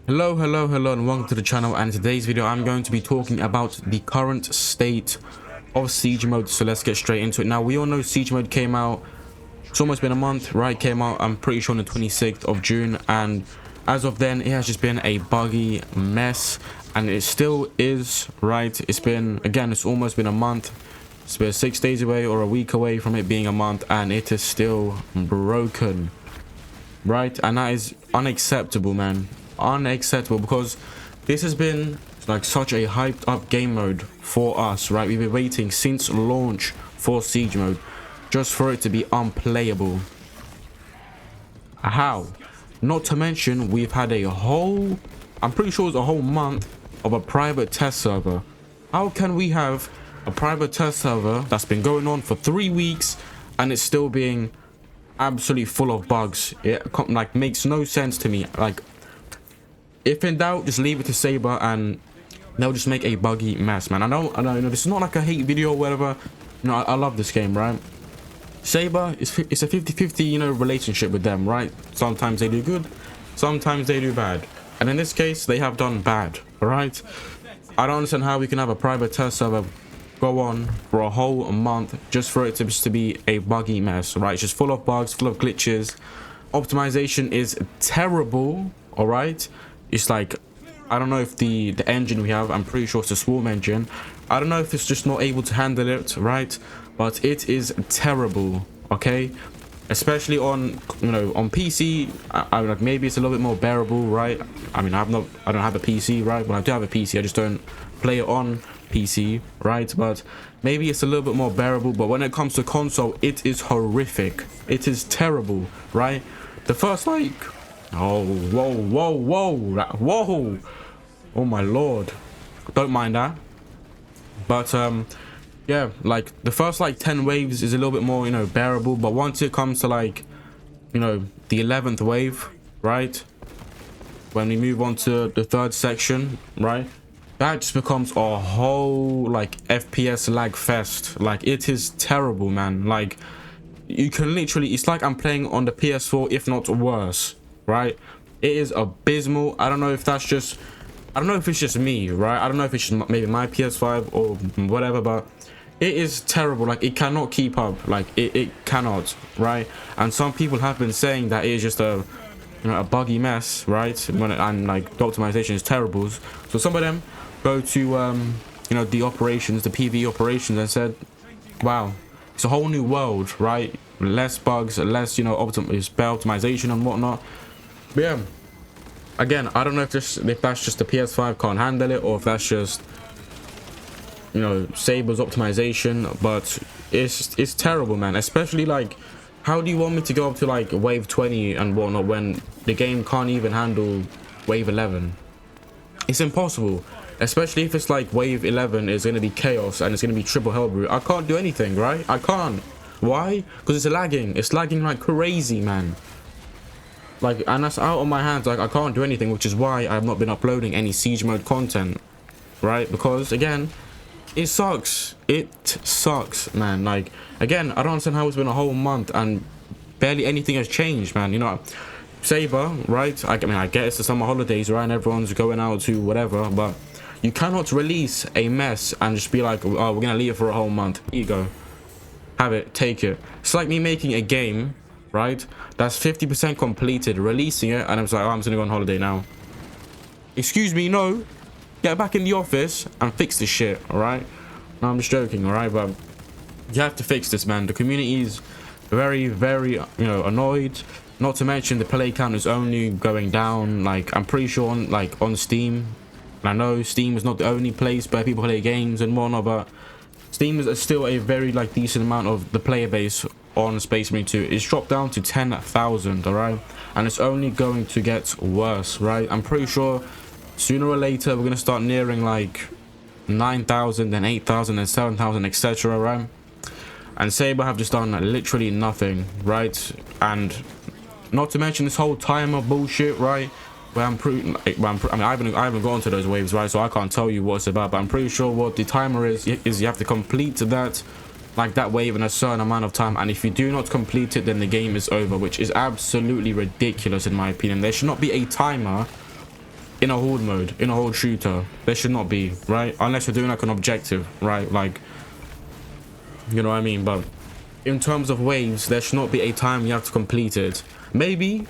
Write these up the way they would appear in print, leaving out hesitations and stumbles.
Hello, and welcome to the channel. And in today's video, I'm going to be talking about the current state of Siege Mode. So let's get straight into it. Now, we all know Siege Mode came out. It's almost been a month, right? Came out, I'm pretty sure, on the 26th of June. And as of then, it has just been a buggy mess. And it still is, right? It's been, again, it's almost been a month. It's been 6 days away or a week away from it being a month. And it is still broken, right? And that is unacceptable, man. Unacceptable, because this has been like such a hyped up game mode for us, right? We've been waiting since launch for Siege Mode just for it to be unplayable. How? Not to mention, we've had a whole, I'm pretty sure it's a whole month of a private test server. How can we have a private test server that's been going on for 3 weeks and it's still being absolutely full of bugs? It like makes no sense to me. Like, if in doubt, just leave it to Saber and they'll just make a buggy mess, man. I know, this is not like a hate video or whatever. You know, I love this game, right? Saber, it's a 50-50, you know, relationship with them, right? Sometimes they do good, sometimes they do bad. And in this case, they have done bad, all right? I don't understand how we can have a private test server go on for a whole month just for it to be a buggy mess, right? It's just full of bugs, full of glitches. Optimization is terrible, all right? It's like, I don't know if the engine we have, I'm pretty sure it's a Swarm engine. I don't know if it's just not able to handle it, right? But it is terrible, okay? Especially on, you know, on PC. I like, maybe it's a little bit more bearable, right? I mean, I don't have a PC, right? But I do have a PC, I just don't play it on PC, right? But maybe it's a little bit more bearable. But when it comes to console, it is horrific. It is terrible, right? The first, like, oh, whoa, oh my lord, don't mind that. But yeah, like the first like 10 waves is a little bit more, you know, bearable. But once it comes to, like, you know, the 11th wave, right, when we move on to the 3rd section, right, that just becomes a whole like FPS lag fest. Like, it is terrible, man. Like, you can literally, it's like I'm playing on the PS4, if not worse, right? It is abysmal. I don't know if that's just, I don't know if it's just me, right? I don't know if it's just maybe my PS5 or whatever, but it is terrible. Like, it cannot keep up. Like, it cannot, right? And some people have been saying that it is just a, you know, a buggy mess, right? And like the optimization is terrible. So some of them go to you know, the operations, the PV operations, and said, wow, it's a whole new world, right? Less bugs, less, you know, spell optimization and whatnot. But yeah, again, I don't know if that's just the PS5 can't handle it, or if that's just, you know, Saber's optimization. But it's terrible, man. Especially, like, how do you want me to go up to like wave 20 and whatnot when the game can't even handle wave 11? It's impossible. Especially if it's like wave 11 is going to be chaos and it's going to be triple hellbrew. I can't do anything, right? I can't. Why? Because it's lagging. It's lagging like crazy, man. Like, and that's out of my hands. Like, I can't do anything, which is why I've not been uploading any Siege Mode content, right? Because again, it sucks. It sucks, man. Like, again, I don't understand how it's been a whole month and barely anything has changed, man. You know, Saber, right? I mean, I get it's the summer holidays, right? And everyone's going out to whatever, but you cannot release a mess and just be like, oh, we're gonna leave it for a whole month. Here you go, have it, take it. It's like me making a game, right, that's 50% completed, releasing it, and I'm like, oh, I'm just gonna go on holiday now. Excuse me, no, get back in the office and fix this shit, all right? No, I'm just joking, all right? But you have to fix this, man. The community is very, you know, annoyed. Not to mention the play count is only going down. Like, I'm pretty sure on Steam, I know Steam is not the only place where people play games and whatnot, but Steam is still a very like decent amount of the player base on Space Marine 2. It's dropped down to 10,000, all right? And it's only going to get worse, right? I'm pretty sure sooner or later we're gonna start nearing like 9,000, then 8,000, then 7,000, etc., right? And Saber have just done literally nothing, right? And not to mention this whole timer bullshit, right? Where I mean, I haven't gone to those waves, right? So I can't tell you what it's about, but I'm pretty sure what the timer is you have to complete that, like, that wave in a certain amount of time, and if you do not complete it, then the game is over, which is absolutely ridiculous in my opinion. There should not be a timer in a horde mode, in a horde shooter. There should not be, right? Unless you're doing like an objective, right? Like, you know what I mean? But in terms of waves, there should not be a time you have to complete it. Maybe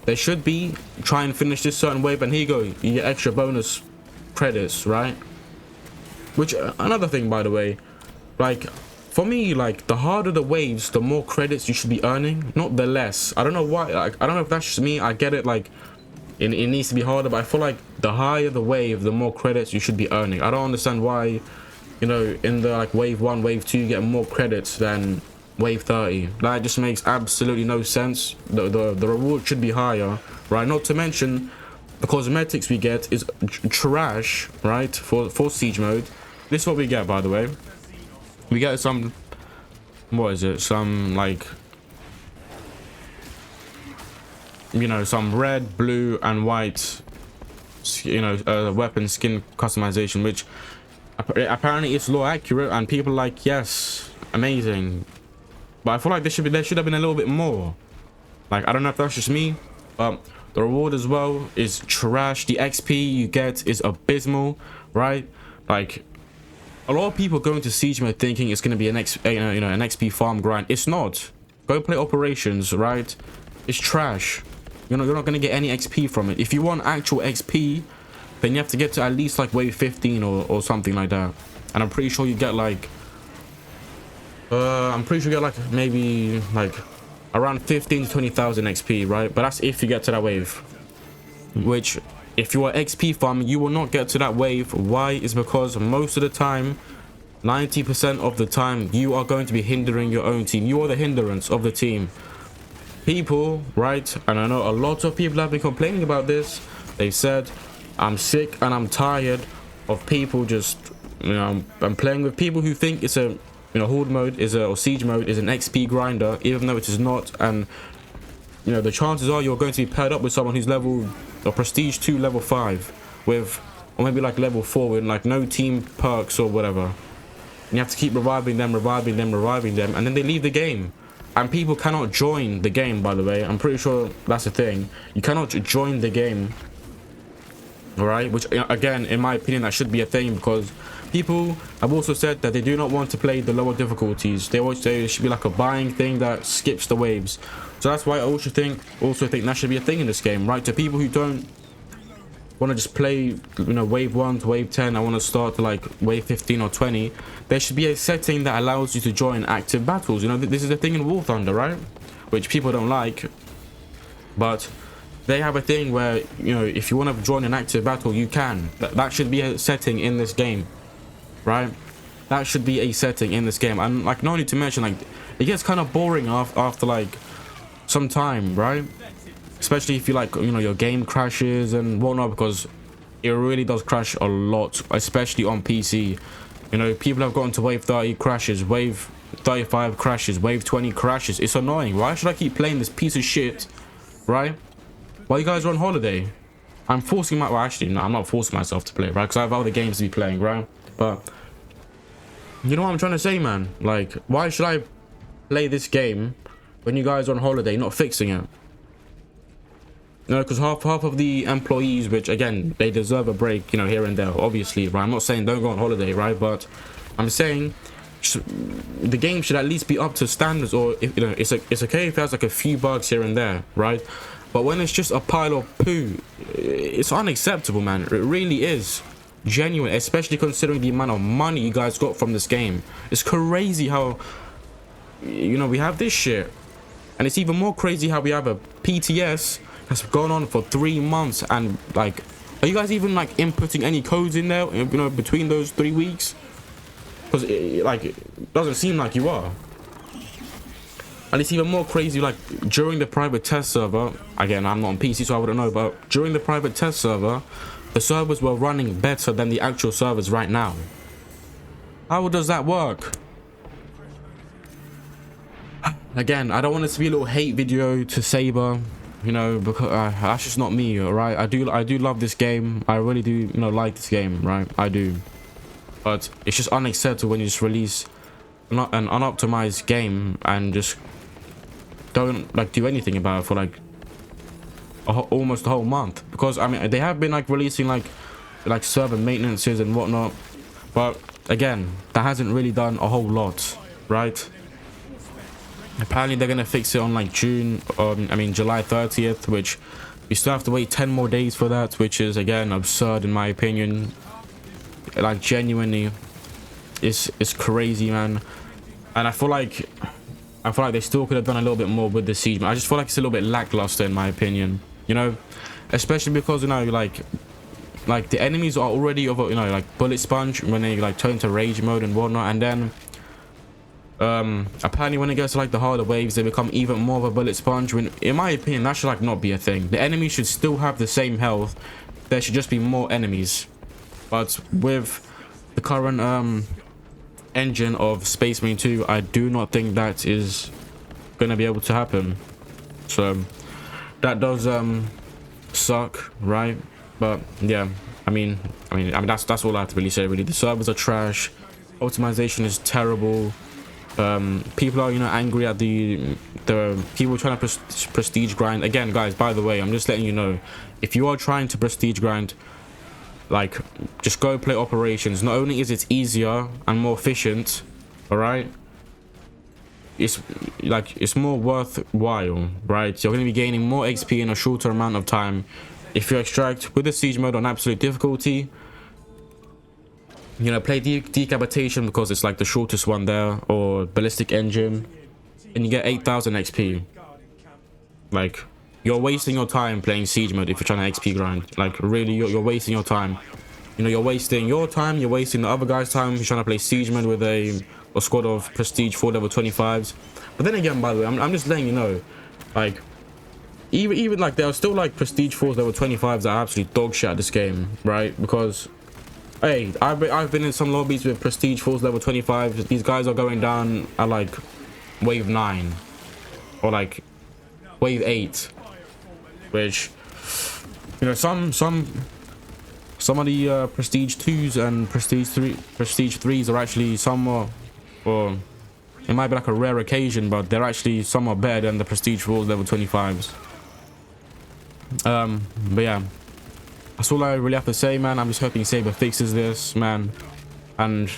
there should be, try and finish this certain wave, and here you go, you get extra bonus credits, right? Which, another thing, by the way, like, for me, like, the harder the waves, the more credits you should be earning, not the less. I don't know why, like, I don't know if that's just me. I get it, like, it needs to be harder, but I feel like the higher the wave, the more credits you should be earning. I don't understand why, you know, in the, like, wave 1, wave 2, you get more credits than wave 30. That just makes absolutely no sense. The reward should be higher, right? Not to mention, the cosmetics we get is trash, right? For siege mode. This is what we get, by the way. We get some, what is it? Some, like, you know, some red, blue, and white, you know, weapon skin customization, which apparently it's law accurate, and people are like, yes, amazing. But I feel like there should have been a little bit more. Like, I don't know if that's just me, but the reward as well is trash. The XP you get is abysmal, right? Like, a lot of people go into siege mode thinking it's going to be an an XP farm grind. It's not. Go play operations, right? It's trash. You're not going to get any XP from it. If you want actual XP, then you have to get to at least like wave 15 or something like that. And I'm pretty sure you get like maybe like around 15 to 20,000 XP, right? But that's if you get to that wave. Which, if you are XP farming, you will not get to that wave. Why? Is because most of the time, 90% of the time, you are going to be hindering your own team. You are the hindrance of the team. People, right? And I know a lot of people have been complaining about this. They said, I'm sick and I'm tired of people just, you know, I'm playing with people who think it's a, you know, horde mode or siege mode is an XP grinder, even though it is not. And, you know, the chances are you're going to be paired up with someone who's level or prestige 2 level 5 with, or maybe like level 4 with like no team perks or whatever. And you have to keep reviving them, and then they leave the game. And people cannot join the game, by the way. I'm pretty sure that's a thing. You cannot join the game. Alright? Which, again, in my opinion, that should be a thing, because people have also said that they do not want to play the lower difficulties. They always say it should be like a buying thing that skips the waves. So that's why I also think that should be a thing in this game, right? To people who don't want to just play, you know, wave 1 to wave 10, I want to start to like wave 15 or 20, there should be a setting that allows you to join active battles. You know, this is a thing in War Thunder, right? Which people don't like, but they have a thing where, you know, if you want to join an active battle, you can. That should be a setting in this game, right? That should be a setting in this game. And like, not only to mention, like, it gets kind of boring after like some time, right? Especially if you like, you know, your game crashes and whatnot, because it really does crash a lot, especially on PC. You know, people have gotten to wave 30 crashes, wave 35 crashes, wave 20 crashes. It's annoying. Why should I keep playing this piece of shit, right? While you guys are on holiday? I'm forcing well, actually, no, I'm not forcing myself to play, right? Because I have other games to be playing, right? But you know what I'm trying to say, man? Like, why should I play this game when you guys are on holiday, not fixing it? You know, because half of the employees, which again, they deserve a break, you know, here and there, obviously, right? I'm not saying don't go on holiday, right? But I'm saying the game should at least be up to standards, or if, you know, it's okay if there's like a few bugs here and there, right? But when it's just a pile of poo, it's unacceptable, man. It really is. Genuine, especially considering the amount of money you guys got from this game. It's crazy how, you know, we have this shit. And it's even more crazy how we have a PTS that's gone on for 3 months, and like, are you guys even like inputting any codes in there, you know, between those 3 weeks? Because it doesn't seem like you are. And it's even more crazy, like, during the private test server, again, I'm not on PC, so I wouldn't know, but during the private test server, the servers were running better than the actual servers right now. How does that work? Again, I don't want this to be a little hate video to Saber, you know, because that's just not me, alright? I do love this game. I really do, you know, like this game, right? I do. But it's just unacceptable when you just release an unoptimized game and just don't like do anything about it for like almost a whole month, because I mean they have been like releasing like server maintenances and whatnot, but again that hasn't really done a whole lot, right? Apparently they're gonna fix it on like July 30th, which we still have to wait 10 more days for that, which is again absurd in my opinion. Like genuinely, it's crazy, man. And I feel like they still could have done a little bit more with the siege. I just feel like it's a little bit lackluster in my opinion, you know, especially because, you know, like the enemies are already of a, you know, like bullet sponge when they like turn to rage mode and whatnot, and then apparently when it gets to like the harder waves, they become even more of a bullet sponge, when in my opinion that should like not be a thing. The enemies should still have the same health, there should just be more enemies. But with the current engine of Space Marine 2, I do not think that is gonna be able to happen, so that does suck, right? But yeah, I mean that's all I have to really say, really. The servers are trash, optimization is terrible. People are, you know, angry at the people trying to prestige grind. Again, guys, by the way, I'm just letting you know, if you are trying to prestige grind, like, just go play operations. Not only is it easier and more efficient, all right, it's more worthwhile, right? You're going to be gaining more XP in a shorter amount of time if you extract with the siege mode on absolute difficulty. You know, play decapitation because it's like the shortest one there, or ballistic engine, and you get 8,000 XP. Like, you're wasting your time playing siege mode if you're trying to XP grind. Like, really, you're wasting your time. You know, you're wasting your time, you're wasting the other guy's time if you're trying to play siege mode with a squad of prestige 4 level 25s. But then again, by the way, I'm just letting you know, like, even like there are still like prestige 4s level 25s that are absolutely dog shit at this game, right? Because hey, I've been in some lobbies with prestige 4s level 25s. These guys are going down at like wave 9 or like wave 8, which, you know, some of the prestige 2s and prestige 3s are actually somewhat, or it might be like a rare occasion, but they're actually somewhat better than the prestige 4s level 25s. But yeah, that's all I really have to say, man. I'm just hoping Saber fixes this, man. And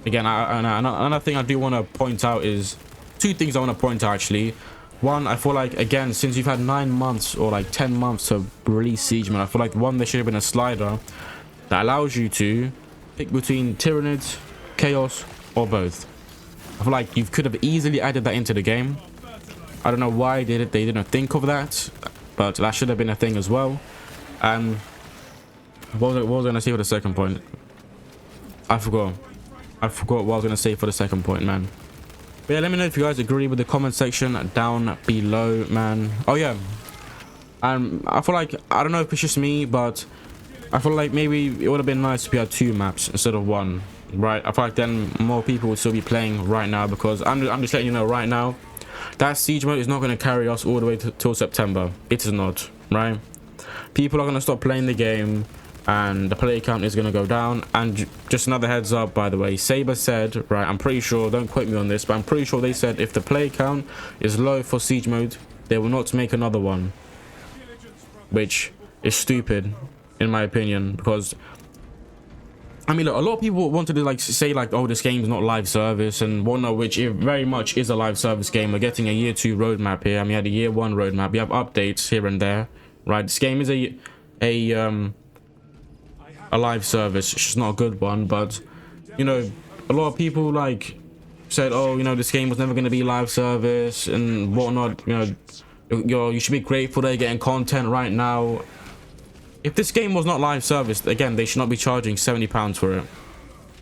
again, another thing I do want to point out is two things I want to point out, actually. One, I feel like, again, since you've had 9 months or like 10 months to release siege, man, I feel like one, there should have been a slider that allows you to pick between Tyranids, Chaos, or both. I feel like you could have easily added that into the game. I don't know why they didn't think of that, but that should have been a thing as well. And what was I gonna say for the second point? I forgot what I was gonna say for the second point, man. But yeah, let me know if you guys agree with the comment section down below, man. Oh yeah, and I feel like, I don't know if it's just me, but I feel like maybe it would have been nice if we had 2 maps instead of 1, right? I feel like then more people would still be playing right now, because I'm just letting you know right now, that siege mode is not going to carry us all the way till September. It is not, right? People are going to stop playing the game and the play count is going to go down. And just another heads up, by the way, Saber said, right, I'm pretty sure, don't quote me on this, but I'm pretty sure they said if the play count is low for siege mode, they will not make another one, which is stupid in my opinion, because I mean, look, a lot of people wanted to like say like, oh, this game is not live service and whatnot, which it very much is a live service game. We're getting a year 2 roadmap here, and we had a year 1 roadmap. We have updates here and there, right? This game is a live service. It's just not a good one, but you know, a lot of people like said, oh, you know, this game was never going to be live service and whatnot. You know, you should be grateful they're getting content right now. If this game was not live service, again, they should not be charging £70 for it.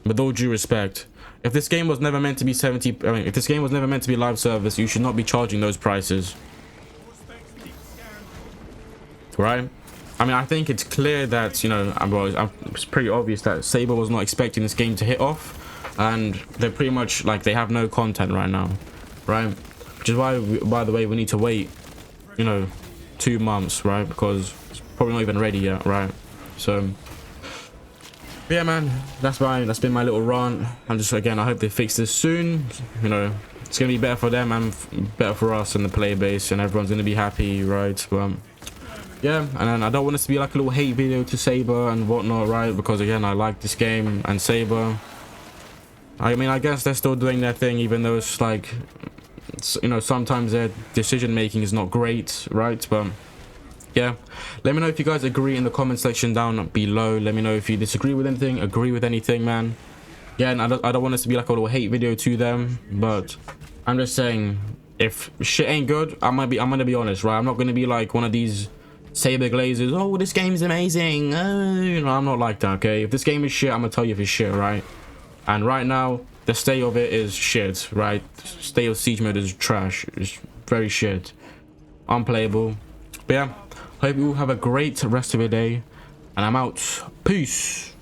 With all due respect, if this game was never meant to be if this game was never meant to be live service, you should not be charging those prices, right? I mean, I think it's clear that, you know, it's pretty obvious that Saber was not expecting this game to hit off, and they're pretty much like, they have no content right now, right? Which is why, by the way, we need to wait, you know, 2 months, right? Because it's probably not even ready yet, right? So yeah, man, that's been my little rant. And just, again, I hope they fix this soon. You know, it's gonna be better for them and better for us and the player base, and everyone's gonna be happy, right? But yeah, and then I don't want this to be like a little hate video to Saber and whatnot, right? Because again, I like this game, and Saber, I mean, I guess they're still doing their thing, even though it's like, you know, sometimes their decision making is not great, right? But yeah, let me know if you guys agree in the comment section down below. Let me know if you disagree with anything, agree with anything, man. Yeah, and I don't want this to be like a little hate video to them, but I'm just saying, if shit ain't good, I'm gonna be honest, right? I'm not gonna be like one of these Saber glazers. Oh, this game's amazing. You know, I'm not like that. Okay, if this game is shit, I'm gonna tell you if it's shit, right? And right now, the state of it is shit, right? State of Siege mode is trash. It's very shit, unplayable. But yeah, hope you all have a great rest of your day, and I'm out. Peace.